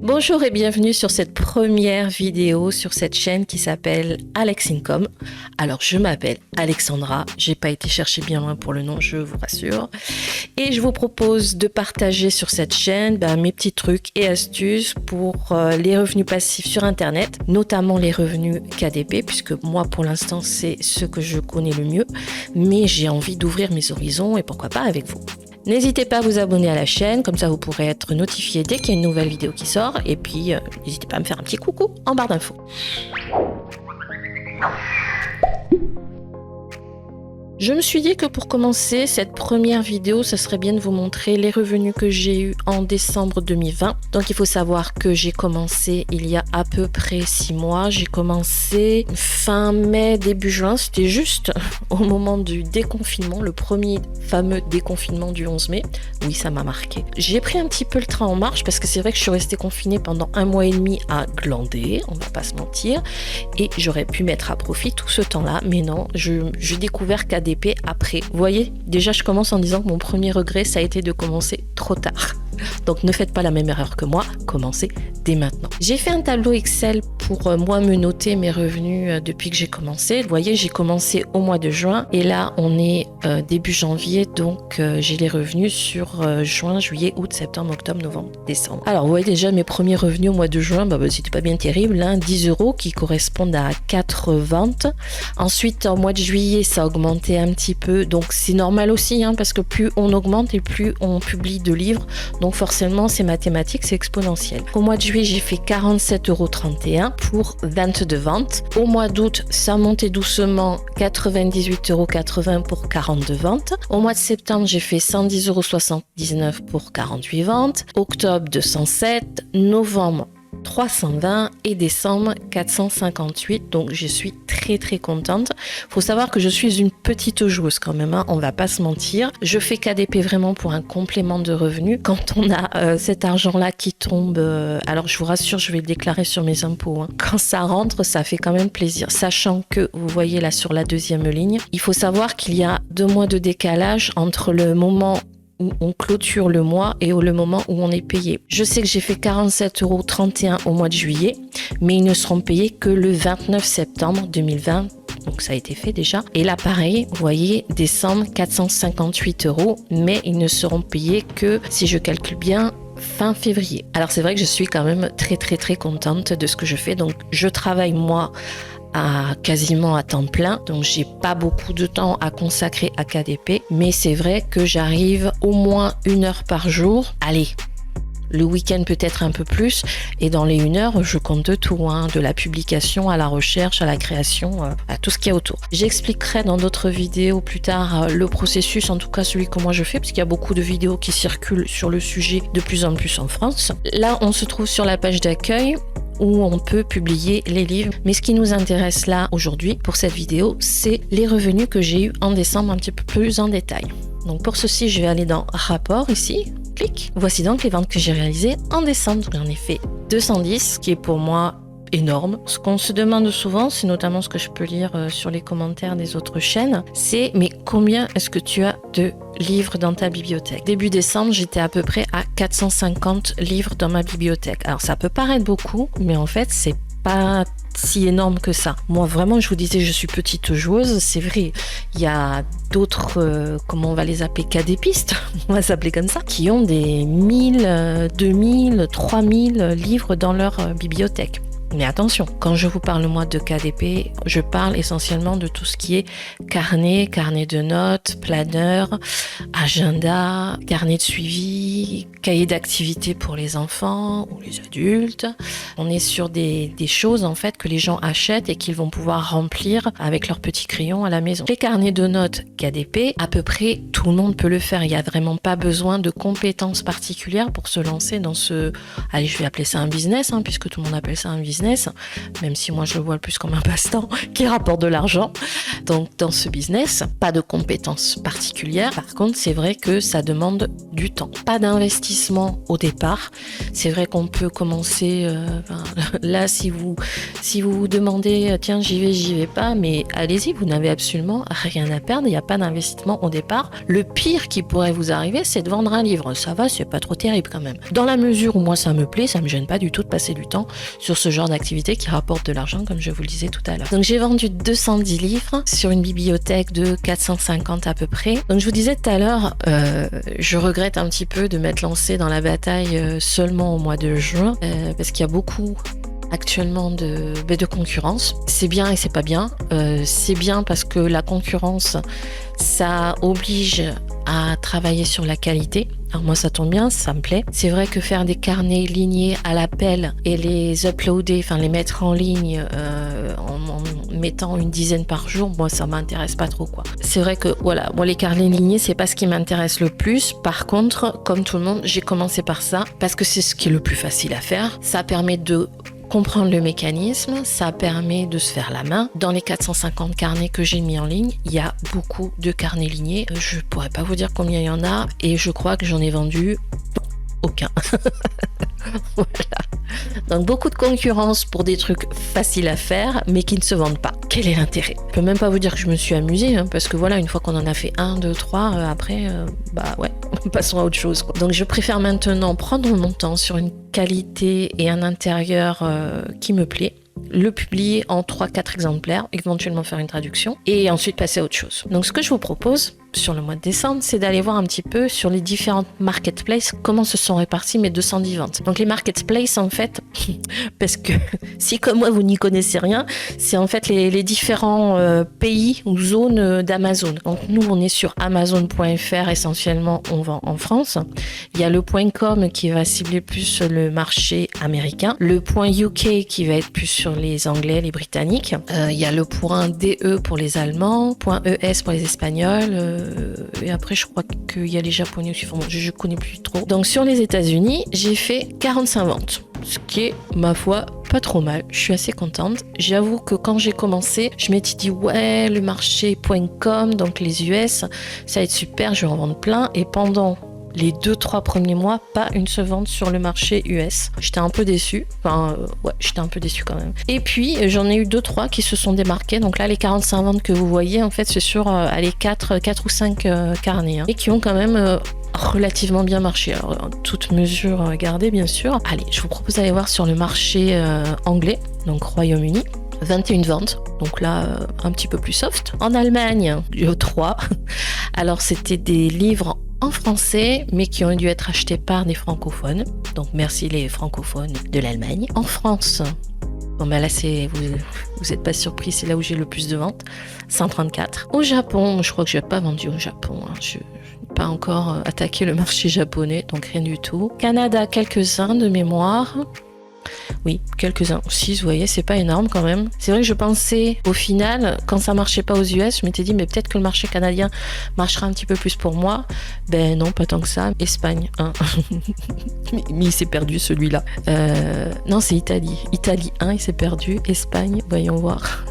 Bonjour et bienvenue sur cette première vidéo sur cette chaîne qui s'appelle Alex Income. Alors je m'appelle Alexandra, j'ai pas été chercher bien loin pour le nom, je vous rassure. Et je vous propose de partager sur cette chaîne mes petits trucs et astuces pour les revenus passifs sur internet, notamment les revenus KDP, puisque moi pour l'instant c'est ce que je connais le mieux, mais j'ai envie d'ouvrir mes horizons et pourquoi pas avec vous. N'hésitez pas à vous abonner à la chaîne, comme ça vous pourrez être notifié dès qu'il y a une nouvelle vidéo qui sort. Et puis, n'hésitez pas à me faire un petit coucou en barre d'infos. Je me suis dit que pour commencer cette première vidéo, ça serait bien de vous montrer les revenus que j'ai eus en décembre 2020. Donc il faut savoir que j'ai commencé il y a à peu près 6 mois. J'ai commencé fin mai, début juin. C'était juste au moment du déconfinement, le premier fameux déconfinement du 11 mai. Oui, ça m'a marqué. J'ai pris un petit peu le train en marche parce que c'est vrai que je suis restée confinée pendant 1 mois et demi à glander, on va pas se mentir. Et j'aurais pu mettre à profit tout ce temps-là, mais non, j'ai découvert KDP après. Vous voyez, déjà je commence en disant que mon premier regret, ça a été de commencer trop tard. Donc ne faites pas la même erreur que moi, commencez dès maintenant. J'ai fait un tableau Excel pour moi me noter mes revenus depuis que j'ai commencé. Vous voyez, j'ai commencé au mois de juin et là on est début janvier, donc j'ai les revenus sur juin, juillet, août, septembre, octobre, novembre, décembre. Alors vous voyez déjà mes premiers revenus au mois de juin, c'était pas bien terrible, 10 € qui correspondent à 4 ventes. Ensuite en mois de juillet ça a augmenté un petit peu, donc c'est normal aussi parce que plus on augmente et plus on publie de livres, donc forcément c'est mathématique, c'est exponentiel. Au mois de juillet j'ai fait 47,31 € pour 22 ventes. Au mois d'août ça montait doucement, 98,80 € pour 42 ventes. Au mois de septembre j'ai fait 110,79 € pour 48 ventes. Octobre 207, novembre 320 et décembre 458, donc je suis très contente. Faut savoir que je suis une petite joueuse quand même, on va pas se mentir. Je fais KDP vraiment pour un complément de revenus. Quand on a cet argent-là qui tombe, alors je vous rassure, je vais le déclarer sur mes impôts. Quand ça rentre, ça fait quand même plaisir. Sachant que, vous voyez là sur la deuxième ligne, il faut savoir qu'il y a 2 mois de décalage entre le moment où on clôture le mois et le moment où on est payé. Je sais que j'ai fait 47,31 € au mois de juillet, mais ils ne seront payés que le 29 septembre 2020. Donc ça a été fait déjà. Et là pareil, vous voyez, décembre 458 €, mais ils ne seront payés que, si je calcule bien, fin février. Alors c'est vrai que je suis quand même très contente de ce que je fais. Donc je travaille moi quasiment à temps plein, donc j'ai pas beaucoup de temps à consacrer à KDP, mais c'est vrai que j'arrive au moins 1 heure par jour. Allez, le week-end peut-être un peu plus, et dans les 1 heure, je compte tout, de la publication à la recherche, à la création, à tout ce qu'il y a autour. J'expliquerai dans d'autres vidéos plus tard le processus, en tout cas celui que moi je fais, parce qu'il y a beaucoup de vidéos qui circulent sur le sujet de plus en plus en France. Là, on se trouve sur la page d'accueil où on peut publier les livres. Mais ce qui nous intéresse là aujourd'hui pour cette vidéo, c'est les revenus que j'ai eu en décembre un petit peu plus en détail. Donc pour ceci, je vais aller dans rapport ici, clic. Voici donc les ventes que j'ai réalisées en décembre. J'en ai fait 210, ce qui est pour moi énorme. Ce qu'on se demande souvent, c'est notamment ce que je peux lire sur les commentaires des autres chaînes, c'est mais combien est-ce que tu as de livres dans ta bibliothèque? Début décembre, j'étais à peu près à 450 livres dans ma bibliothèque. Alors ça peut paraître beaucoup, mais en fait c'est pas si énorme que ça. Moi vraiment, je vous disais, je suis petite joueuse, c'est vrai. Il y a d'autres, comment on va les appeler, KDPistes, on va s'appeler comme ça, qui ont des 1000, 2000, 3000 livres dans leur bibliothèque. Mais attention, quand je vous parle moi de KDP, je parle essentiellement de tout ce qui est carnet de notes, planeur, agenda, carnet de suivi, cahier d'activité pour les enfants ou les adultes. On est sur des choses en fait que les gens achètent et qu'ils vont pouvoir remplir avec leur petit crayon à la maison. Les carnets de notes KDP, à peu près tout le monde peut le faire. Il n'y a vraiment pas besoin de compétences particulières pour se lancer dans ce... Allez, je vais appeler ça un business, puisque tout le monde appelle ça un business. business, même si moi je le vois le plus comme un passe-temps qui rapporte de l'argent. Donc dans ce business, pas de compétences particulières. Par contre, c'est vrai que ça demande du temps. Pas d'investissement au départ. C'est vrai qu'on peut commencer là si vous vous demandez tiens j'y vais pas, mais allez-y, vous n'avez absolument rien à perdre. Il n'y a pas d'investissement au départ. Le pire qui pourrait vous arriver, c'est de vendre un livre. Ça va, c'est pas trop terrible quand même. Dans la mesure où moi ça me plaît, ça me gêne pas du tout de passer du temps sur ce genre d'activité qui rapporte de l'argent, comme je vous le disais tout à l'heure. Donc j'ai vendu 210 livres sur une bibliothèque de 450 à peu près. Donc je vous disais tout à l'heure, je regrette un petit peu de m'être lancée dans la bataille seulement au mois de juin, parce qu'il y a beaucoup actuellement de concurrence. C'est bien et c'est pas bien. C'est bien parce que la concurrence, ça oblige à travailler sur la qualité. Alors moi ça tombe bien, ça me plaît. C'est vrai que faire des carnets lignés à l'appel et les uploader, enfin les mettre en ligne en mettant une dizaine par jour, moi ça m'intéresse pas trop quoi. C'est vrai que voilà, moi les carnets lignés c'est pas ce qui m'intéresse le plus. Par contre, comme tout le monde, j'ai commencé par ça parce que c'est ce qui est le plus facile à faire. Ça permet de comprendre le mécanisme, ça permet de se faire la main. Dans les 450 carnets que j'ai mis en ligne, il y a beaucoup de carnets lignés. Je pourrais pas vous dire combien il y en a et je crois que j'en ai vendu aucun. Voilà. Donc beaucoup de concurrence pour des trucs faciles à faire mais qui ne se vendent pas. Quel est l'intérêt? Je peux même pas vous dire que je me suis amusée parce que voilà, une fois qu'on en a fait 1, 2, 3, après bah ouais, passons à autre chose quoi. Donc je préfère maintenant prendre mon temps sur une qualité et un intérieur qui me plaît, le publier en 3-4 exemplaires, éventuellement faire une traduction et ensuite passer à autre chose. Donc ce que je vous propose sur le mois de décembre, c'est d'aller voir un petit peu sur les différentes marketplaces comment se sont réparties mes 210 ventes. Donc les marketplaces en fait, parce que si comme moi vous n'y connaissez rien, c'est en fait les différents pays ou zones d'Amazon. Donc nous on est sur Amazon.fr essentiellement, on vend en France. Il y a le .com qui va cibler plus le marché américain, le .uk qui va être plus sur les Anglais, les Britanniques. Il y a le .de pour les Allemands, .es pour les Espagnols. Et après je crois qu'il y a les Japonais aussi, enfin, je connais plus trop. Donc sur les États-Unis, j'ai fait 45 ventes, ce qui est ma foi pas trop mal, je suis assez contente. J'avoue que quand j'ai commencé, je m'étais dit ouais le marché .com, donc les US, ça va être super, je vais en vendre plein. Et pendant les 2-3 premiers mois, pas une seule vente sur le marché US. J'étais un peu déçue. J'étais un peu déçue quand même. Et puis, j'en ai eu 2-3 qui se sont démarqués. Donc là, les 45 ventes que vous voyez, en fait, c'est sur les 4 ou 5 carnets. Et qui ont quand même relativement bien marché. Alors, toute mesure gardée, bien sûr. Allez, je vous propose d'aller voir sur le marché anglais, donc Royaume-Uni. 21 ventes, donc là un petit peu plus soft. En Allemagne, 3. Alors c'était des livres en français, mais qui ont dû être achetés par des francophones. Donc merci les francophones de l'Allemagne. En France, bon ben là vous êtes pas surpris, c'est là où j'ai le plus de ventes, 134. Au Japon, je crois que je n'ai pas vendu au Japon. Je n'ai pas encore attaqué le marché japonais, donc rien du tout. Canada, quelques-uns de mémoire. Oui, quelques-uns. 6, vous voyez, c'est pas énorme quand même. C'est vrai que je pensais, au final, quand ça marchait pas aux US, je m'étais dit, mais peut-être que le marché canadien marchera un petit peu plus pour moi. Ben non, pas tant que ça. Espagne, 1. mais il s'est perdu celui-là. Non, c'est Italie. Italie 1, il s'est perdu. Espagne, voyons voir.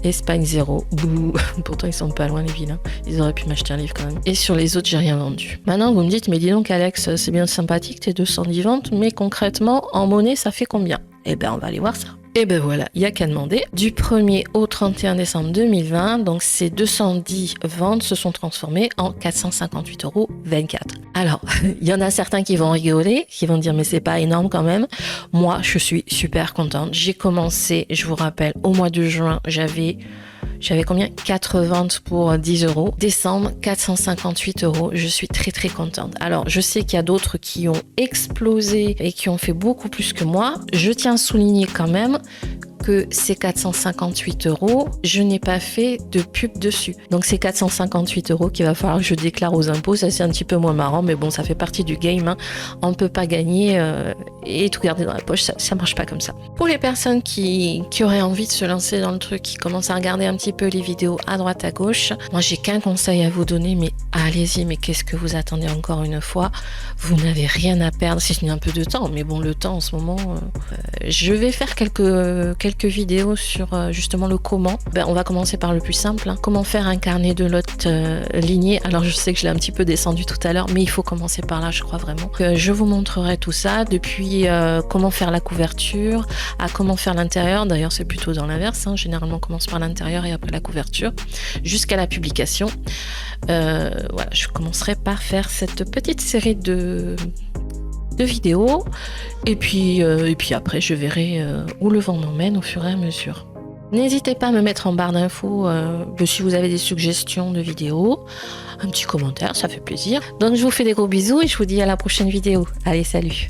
Espagne 0, bouh. Pourtant ils sont pas loin les vilains, ils auraient pu m'acheter un livre quand même. Et sur les autres j'ai rien vendu. Maintenant vous me dites mais dis donc Alex, c'est bien sympathique tes 210 ventes, mais concrètement en monnaie ça fait combien? Eh ben on va aller voir ça. Et ben voilà, il n'y a qu'à demander. Du 1er au 31 décembre 2020, donc ces 210 ventes se sont transformées en 458,24 €. Alors, il y en a certains qui vont rigoler, qui vont dire mais c'est pas énorme quand même. Moi, je suis super contente. J'ai commencé, je vous rappelle, au mois de juin, j'avais combien? 4 ventes pour 10 €. Décembre, 458 €. Je suis très très contente. Alors, je sais qu'il y a d'autres qui ont explosé et qui ont fait beaucoup plus que moi. Je tiens à souligner quand même que ces 458 €, je n'ai pas fait de pub dessus. Donc c'est 458 € qu'il va falloir que je déclare aux impôts. Ça c'est un petit peu moins marrant, mais bon, ça fait partie du game, hein. On ne peut pas gagner et tout garder dans la poche, ça marche pas comme ça. Pour les personnes qui auraient envie de se lancer dans le truc, qui commencent à regarder un petit peu les vidéos à droite à gauche, moi j'ai qu'un conseil à vous donner, mais allez-y, mais qu'est-ce que vous attendez encore une fois? Vous n'avez rien à perdre, si ce n'est un peu de temps, mais bon, le temps en ce moment, je vais faire quelques vidéos sur justement le comment. On va commencer par le plus simple, hein. Comment faire un carnet de lots ligné. Alors je sais que je l'ai un petit peu descendu tout à l'heure, mais il faut commencer par là, je crois vraiment. Je vous montrerai tout ça, depuis comment faire la couverture, à comment faire l'intérieur. D'ailleurs c'est plutôt dans l'inverse, hein. Généralement on commence par l'intérieur et après la couverture, jusqu'à la publication. Voilà, je commencerai par faire cette petite série de vidéos et puis après je verrai où le vent m'emmène au fur et à mesure. N'hésitez pas à me mettre en barre d'infos si vous avez des suggestions de vidéos, un petit commentaire, ça fait plaisir. Donc je vous fais des gros bisous et je vous dis à la prochaine vidéo. Allez, salut!